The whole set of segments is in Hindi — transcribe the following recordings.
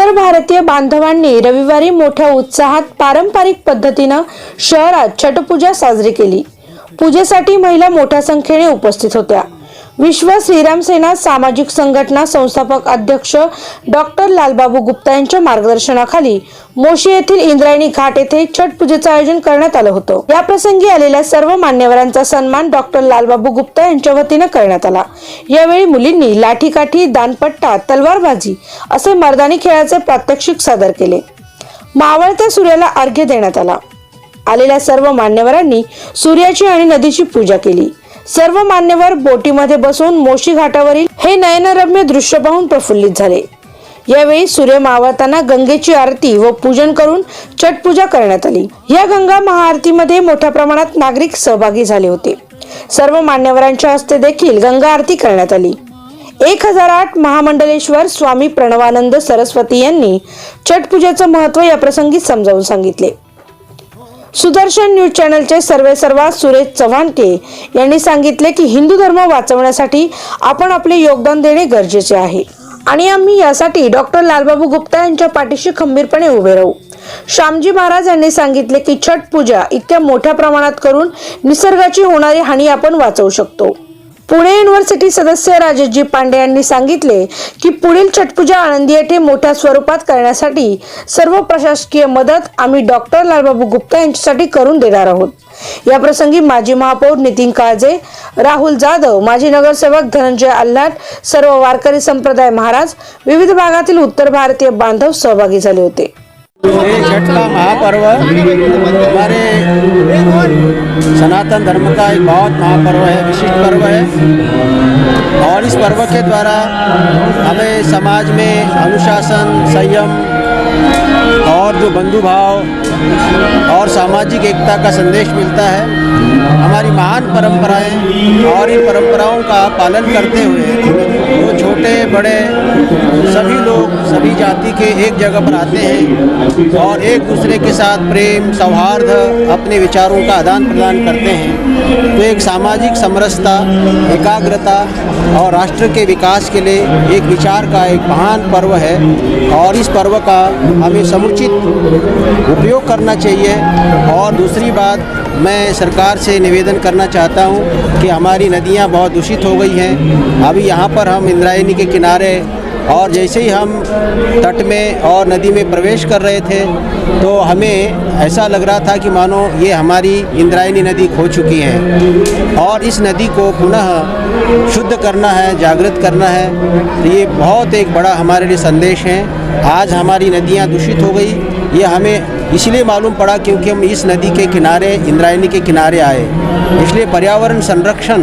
उत्तर भारतीय बांधवांनी रविवारी मोठ्या उत्साहात पारंपरिक पद्धतीनं शहरात छठपूजा साजरी केली। पूजेसाठी महिला मोठ्या संख्येने उपस्थित होत्या। विश्व श्रीराम सेना सामाजिक संघटना संस्थापक अध्यक्ष डॉक्टर लालबाबू गुप्ता यांच्या मार्गदर्शनाखाली मोशी येथील इंद्रायणी घाट येथे छठ पूजेचे आयोजन करण्यात आलं होतं। या प्रसंगी आलेल्या सर्व मान्यवरांचा सन्मान डॉक्टर लालबाबू गुप्ता यांच्या वतीने करण्यात आला। यावेळी मुलींनी लाठीकाठी, दानपट्टा, तलवारबाजी असे मर्दानी खेळाचे प्रात्यक्षिक सादर केले। मावळत्या सूर्याला अर्घ्य देण्यात आला। आलेल्या सर्व मान्यवरांनी सूर्याची आणि नदीची पूजा केली। सर्व मान्यवर बोटीमध्ये बसून मोशी घाटावरील हे नयनरम्य दृश्य पाहून प्रफुल्लित झाले। यावेळी सूर्य मावळताना गंगेची आरती व पूजन करून छठ पूजा करण्यात आली। या गंगा महाआरतीमध्ये मोठ्या प्रमाणात नागरिक सहभागी झाले होते। सर्व मान्यवरांच्या हस्ते देखील गंगा आरती करण्यात आली। 1008 महामंडलेश्वर स्वामी प्रणवानंद सरस्वती यांनी छठ पूजेचे महत्त्व या प्रसंगी समजावून सांगितले। सुदर्शन न्यूज चॅनलचे सर्वेसर्वा सुरेश चव्हाणके यांनी सांगितले की हिंदू धर्म वाचवण्यासाठी आपण आपले योगदान देणे गरजेचे आहे आणि आम्ही यासाठी डॉक्टर लालबाबू गुप्ता यांच्या पाठीशी खंबीरपणे उभे राहू। श्यामजी महाराज यांनी सांगितले की छठ पूजा इतक्या मोठ्या प्रमाणात करून निसर्गाची होणारी हानी आपण वाचवू शकतो। पुणे युनिव्हर्सिटी सदस्य राजेशजी पांडे यांनी सांगितले की पुढील छठपूजा आनंदी येथे मोठ्या स्वरूपात करण्यासाठी सर्व प्रशासकीय मदत आम्ही डॉक्टर लालबाबू गुप्ता यांच्यासाठी करून देणार आहोत। या प्रसंगी माजी महापौर नितीन काळजे, राहुल जाधव, माजी नगरसेवक धनंजय आल्हाट, सर्व वारकरी संप्रदाय महाराज, विविध भागातील उत्तर भारतीय बांधव सहभागी झाले होते। ये छठ का महापर्व हमारे सनातन धर्म का एक बहुत महापर्व है, विशिष्ट पर्व है और इस पर्व के द्वारा हमें समाज में अनुशासन, संयम और जो बंधु भाव और सामाजिक एकता का संदेश मिलता है। हमारी महान परंपराएं और इन परंपराओं का पालन करते हुए जो छोटे बड़े सभी लोग सभी जाति के एक जगह पर आते हैं और एक दूसरे के साथ प्रेम, सौहार्द, अपने विचारों का आदान प्रदान करते हैं। तो एक सामाजिक समरसता, एकाग्रता और राष्ट्र के विकास के लिए एक विचार का एक महान पर्व है और इस पर्व का हमें समुचित उपयोग करना चाहिए। और दूसरी बात, मैं सरकार से निवेदन करना चाहता हूं कि हमारी नदियां बहुत दूषित हो गई हैं। अभी यहाँ पर हम इंद्रायणी के किनारे और जैसे ही हम तट में और नदी में प्रवेश कर रहे थे तो हमें ऐसा लग रहा था कि मानो ये हमारी इंद्रायणी नदी खो चुकी है और इस नदी को पुनः शुद्ध करना है, जागृत करना है। तो ये बहुत एक बड़ा हमारे लिए संदेश है। आज हमारी नदियाँ दूषित हो गई, ये हमें इसलिए मालूम पड़ा क्योंकि हम इस नदी के किनारे, इंद्रायणी के किनारे आए। इसलिए पर्यावरण संरक्षण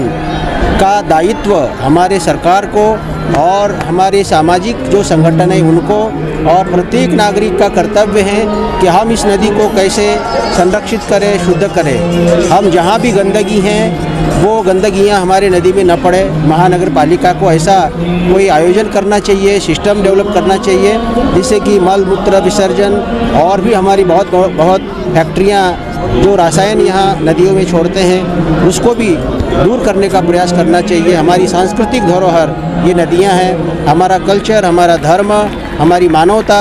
का दायित्व हमारे सरकार को और हमारे सामाजिक जो संगठन है उनको और प्रत्येक नागरिक का कर्तव्य है कि हम इस नदी को कैसे संरक्षित करें, शुद्ध करें। हम जहाँ भी गंदगी हैं वो गंदगियाँ हमारे नदी में न पड़े। महानगर पालिका को ऐसा कोई आयोजन करना चाहिए, सिस्टम डेवलप करना चाहिए जिससे कि मल मूत्र विसर्जन और भी हमारी बहुत फैक्ट्रियाँ जो रसायन यहाँ नदियों में छोड़ते हैं उसको भी दूर करने का प्रयास करना चाहिए। हमारी सांस्कृतिक धरोहर ये नदियाँ हैं, हमारा कल्चर, हमारा धर्म, हमारी मानवता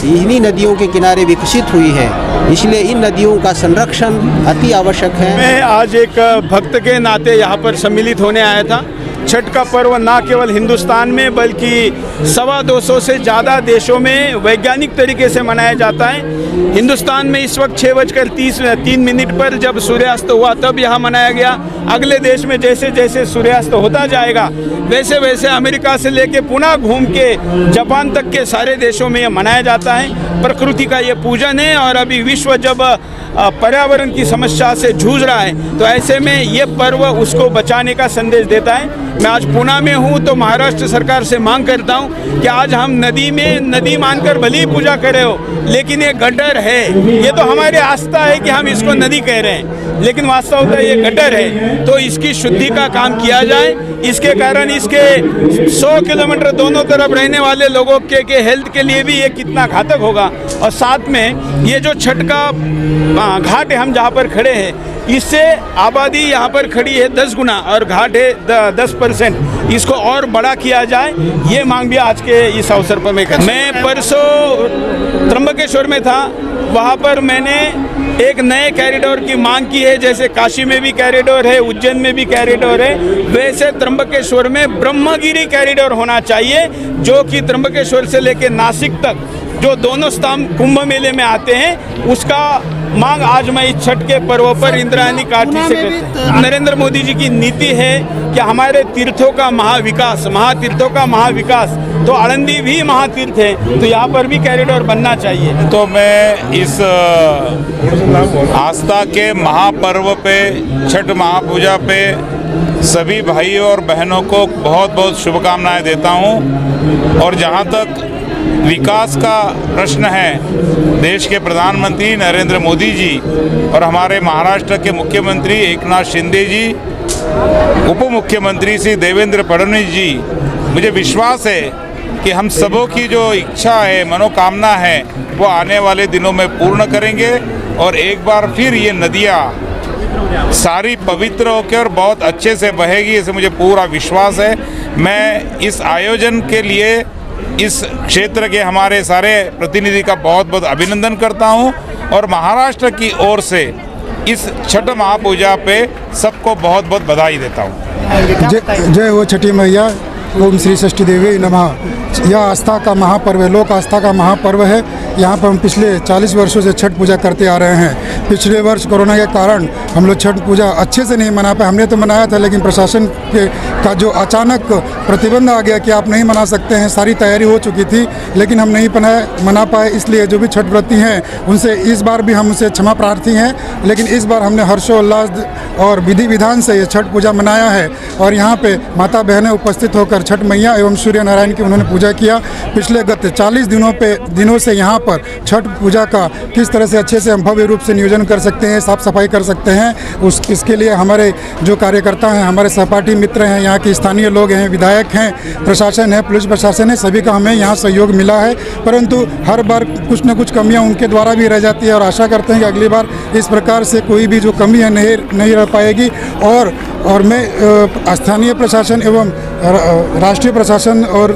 इन्हीं नदियों के किनारे विकसित हुई है, इसलिए इन नदियों का संरक्षण अति आवश्यक है। मैं आज एक भक्त के नाते यहाँ पर सम्मिलित होने आया था। छठ का पर्व ना केवल हिंदुस्तान में बल्कि 225 से ज़्यादा देशों में वैज्ञानिक तरीके से मनाया जाता है। हिंदुस्तान में इस वक्त 6:03 पर जब सूर्यास्त हुआ तब यहाँ मनाया गया। अगले देश में जैसे जैसे सूर्यास्त होता जाएगा वैसे वैसे अमेरिका से लेके पुनः घूम के जापान तक के सारे देशों में यह मनाया जाता है। प्रकृति का ये पूजन है और अभी विश्व जब पर्यावरण की समस्या से जूझ रहा है तो ऐसे में ये पर्व उसको बचाने का संदेश देता है। मैं आज पुणे में हूँ तो महाराष्ट्र सरकार से मांग करता हूँ कि आज हम नदी में नदी मानकर भले ही पूजा कर रहे हो लेकिन ये गटर है, ये तो हमारी आस्था है कि हम इसको नदी कह रहे हैं लेकिन वास्तवता ये गटर है, तो इसकी शुद्धि का काम किया जाए। इसके कारण इसके 100 किलोमीटर दोनों तरफ रहने वाले लोगों के हेल्थ के लिए भी ये कितना घातक होगा। और साथ में ये जो छठ का घाट है हम जहाँ पर खड़े हैं इससे आबादी यहाँ पर खड़ी है 10 गुना और घाट है 10%। इसको और बड़ा किया जाए, ये मांग भी आज के इस अवसर पर मैं परसों त्र्यंबकेश्वर में था। वहाँ पर मैंने एक नए कॉरिडोर की मांग की है। जैसे काशी में भी कॉरिडोर है, उज्जैन में भी कॉरिडोर है, वैसे त्र्यंबकेश्वर में ब्रह्मगिरी कॉरिडोर होना चाहिए, जो कि त्र्यंबकेश्वर से लेकर नासिक तक जो दोनों स्तंभ कुंभ मेले में आते हैं, उसका मांग आज मैं इस छठ के पर्व पर इंद्रायणी काठी से नरेंद्र मोदी जी की नीति है कि हमारे तीर्थों का महाविकास, महातीर्थों का महाविकास, तो आळंदी भी महातीर्थ है, तो यहाँ पर भी कॉरिडोर बनना चाहिए। तो मैं इस आस्था के महापर्व पे, छठ महापूजा पे सभी भाइयों और बहनों को बहुत बहुत शुभकामनाएं देता हूं। और जहां तक विकास का प्रश्न है, देश के प्रधानमंत्री नरेंद्र मोदी जी और हमारे महाराष्ट्र के मुख्यमंत्री एकनाथ शिंदे जी, उप मुख्यमंत्री श्री देवेंद्र फडणवीस जी, मुझे विश्वास है कि हम सबों की जो इच्छा है, मनोकामना है, वो आने वाले दिनों में पूर्ण करेंगे और एक बार फिर ये नदियाँ सारी पवित्र होकर और बहुत अच्छे से बहेगी, ऐसे मुझे पूरा विश्वास है। मैं इस आयोजन के लिए इस क्षेत्र के हमारे सारे प्रतिनिधि का बहुत बहुत अभिनंदन करता हूं और महाराष्ट्र की ओर से इस छठ महापूजा पे सबको बहुत बहुत बधाई देता हूं। जय हो छठी मैया, ओम श्री षष्ठी देवी नमः। यह आस्था का महापर्व है, लोक आस्था का महापर्व है। यहाँ पर हम पिछले 40 वर्षों से छठ पूजा करते आ रहे हैं। पिछले वर्ष कोरोना के कारण हम लोग छठ पूजा अच्छे से नहीं मना पाए। हमने तो मनाया था, लेकिन प्रशासन का जो अचानक प्रतिबंध आ गया कि आप नहीं मना सकते हैं, सारी तैयारी हो चुकी थी, लेकिन हम नहीं मना पाए। इसलिए जो भी छठ व्रती हैं उनसे इस बार भी हम उनसे क्षमा प्रार्थी हैं, लेकिन इस बार हमने हर्षोल्लास और विधि विधान से ये छठ पूजा मनाया है। और यहाँ पे माता बहनें उपस्थित होकर छठ मैया एवं सूर्य नारायण की उन्होंने पूजा किया। पिछले गत 40 दिनों से यहाँ पर छठ पूजा का किस तरह से अच्छे से हम भव्य रूप से नियोजन कर सकते हैं, साफ सफाई कर सकते हैं, इसके लिए हमारे जो कार्यकर्ता हैं, हमारे सहपाठी मित्र हैं, यहाँ के स्थानीय लोग हैं, विधायक हैं, प्रशासन है, पुलिस प्रशासन है, सभी का हमें यहाँ सहयोग मिला है। परंतु हर बार कुछ न कुछ कमियाँ उनके द्वारा भी रह जाती है और आशा करते हैं कि अगली बार इस प्रकार से कोई भी जो कमी है नहीं रह पाएगी। और मैं स्थानीय प्रशासन एवं राष्ट्रीय प्रशासन और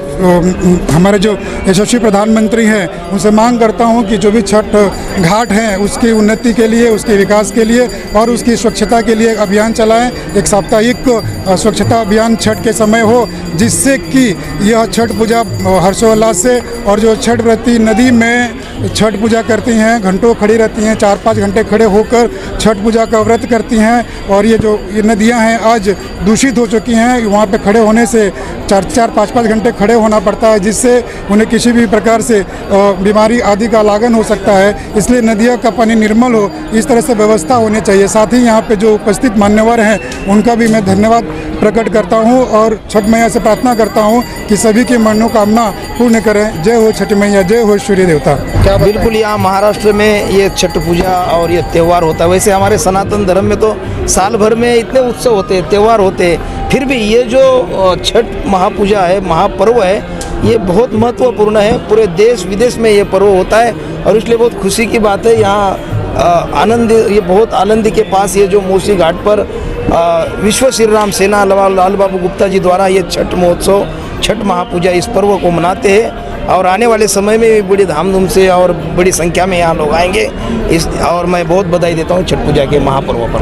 हमारे जो यशस्वी प्रधानमंत्री हैं उनसे मांग करता हूं कि जो भी छठ घाट हैं उसकी उन्नति के लिए, उसके विकास के लिए और उसकी स्वच्छता के लिए अभियान चलाएं। एक साप्ताहिक स्वच्छता अभियान छठ के समय हो, जिससे कि यह छठ पूजा हर्षोल्लास से, और जो छठ व्रती नदी में छठ पूजा करती हैं, घंटों खड़ी रहती हैं, 4-5 घंटे खड़े होकर छठ पूजा का व्रत करती हैं, और ये नदियां हैं आज दूषित हो चुकी हैं। वहाँ पे खड़े होने से 4-5 घंटे खड़े होना पड़ता है, जिससे उन्हें किसी भी प्रकार से बीमारी आदि का लागन हो सकता है। इसलिए नदियों का पानी निर्मल हो, इस तरह से व्यवस्था होनी चाहिए। साथ ही यहाँ पे जो उपस्थित मान्यवर हैं उनका भी मैं धन्यवाद प्रकट करता हूँ और छठ मैया से प्रार्थना करता हूँ कि सभी की मनोकामना पूर्ण करें। जय हो छठ मैया, जय हो सूर्य देवता। बिल्कुल, यहाँ महाराष्ट्र में ये छठ पूजा और ये त्यौहार होता है। वैसे हमारे सनातन धर्म में तो साल भर में इतने उत्सव होते हैं, त्यौहार होते हैं, फिर भी ये जो छठ महापूजा है, महापर्व है, ये बहुत महत्वपूर्ण है। पूरे देश विदेश में ये पर्व होता है और इसलिए बहुत खुशी की बात है। यहाँ ये बहुत आनंदी के पास ये जो मोसी घाट पर विश्व श्री राम सेना लाल बाबू गुप्ता जी द्वारा ये छठ महोत्सव, छठ महापूजा इस पर्व को मनाते हैं और आने वाले समय में भी बड़ी धामधूम से और बड़ी संख्या में यहाँ लोग आएंगे। और मैं बहुत बधाई देता हूँ छठ पूजा के महापर्व पर।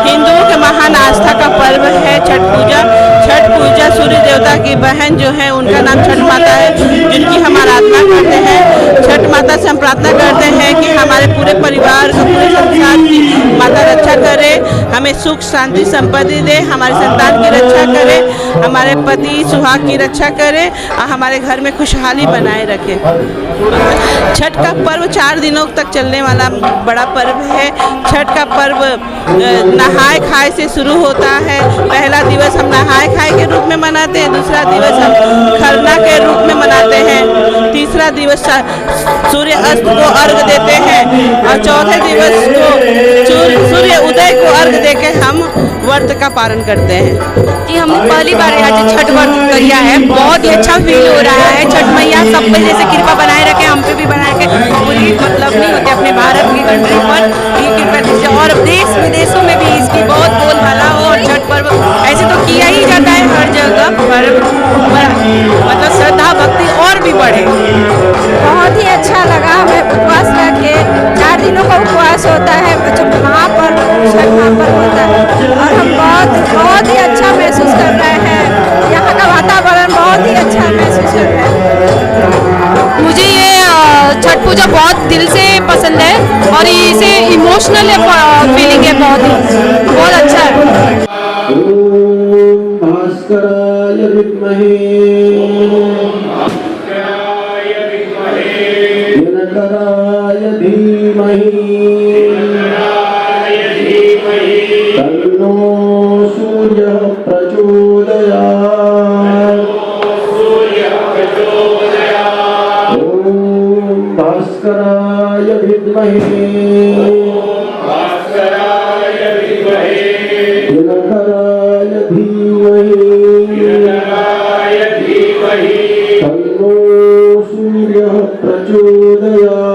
हिंदुओं के महान आस्था का पर्व है छठ पूजा। छठ पूजा सूर्य देवता की बहन जो है उनका नाम छठ माता है, जिनकी हम आराधना करते हैं। छठ माता से हम प्रार्थना करते हैं कि हमारे पूरे परिवार का, पूरे संसार की माता रक्षा करे, हमें सुख शांति संपत्ति दे, हमारे संतान की रक्षा करे, हमारे पति सुहाग की रक्षा करे और हमारे घर में खुशहाली बनाए रखे। छठ का पर्व 4 दिनों तक चलने वाला बड़ा पर्व है। छठ का पर्व नहाए खाए से शुरू होता है। पहला दिवस हम नहाए खाए के रूप में मनाते हैं, दूसरा दिवस हम खरना के रूप में मनाते हैं, तीसरा दिवस सूर्य अस्त को अर्घ देते हैं और चौथे दिवस को सूर्य उदय को अर्घ देके हम व्रत का पालन करते हैं। जी, हम पहली बार आज छठ व्रत किया है, बहुत ही अच्छा फील हो रहा है। छठ मैया सब पे जैसे कृपा बनाए रखे, हम पे भी भी बना के पूरी मतलब नहीं होती अपने भारत की कंट्री पर ये कृपया दीजिए। और देश विदेशों में भी इसकी बहुत बोलबाला हो और छठ पर्व ऐसे तो किया ही जाता है हर जगह पर मतलब श्रद्धा भक्ति और भी बढ़े। बहुत ही अच्छा लगा। हमें उपवास करके 4 दिनों का उपवास होता है जब महापर्व छठ महापर्व होता है और हम बहुत ही अच्छा महसूस कर रहे हैं। यहाँ का वातावरण बहुत ही अच्छा महसूस कर रहे हैं। मुझे ये छठ पूजा बहुत दिल से पसंद है और इसे इमोशनल फीलिंग है, बहुत अच्छा है। ओम भास्कराय विद्महे दिनकराय धीमहि तन्नो सूर्यः प्रचोदयात्। ओम भास्कराय विद्महे दिनकराय धीमहि तन्नो सूर्यः प्रचोदयात्।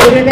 सूर्य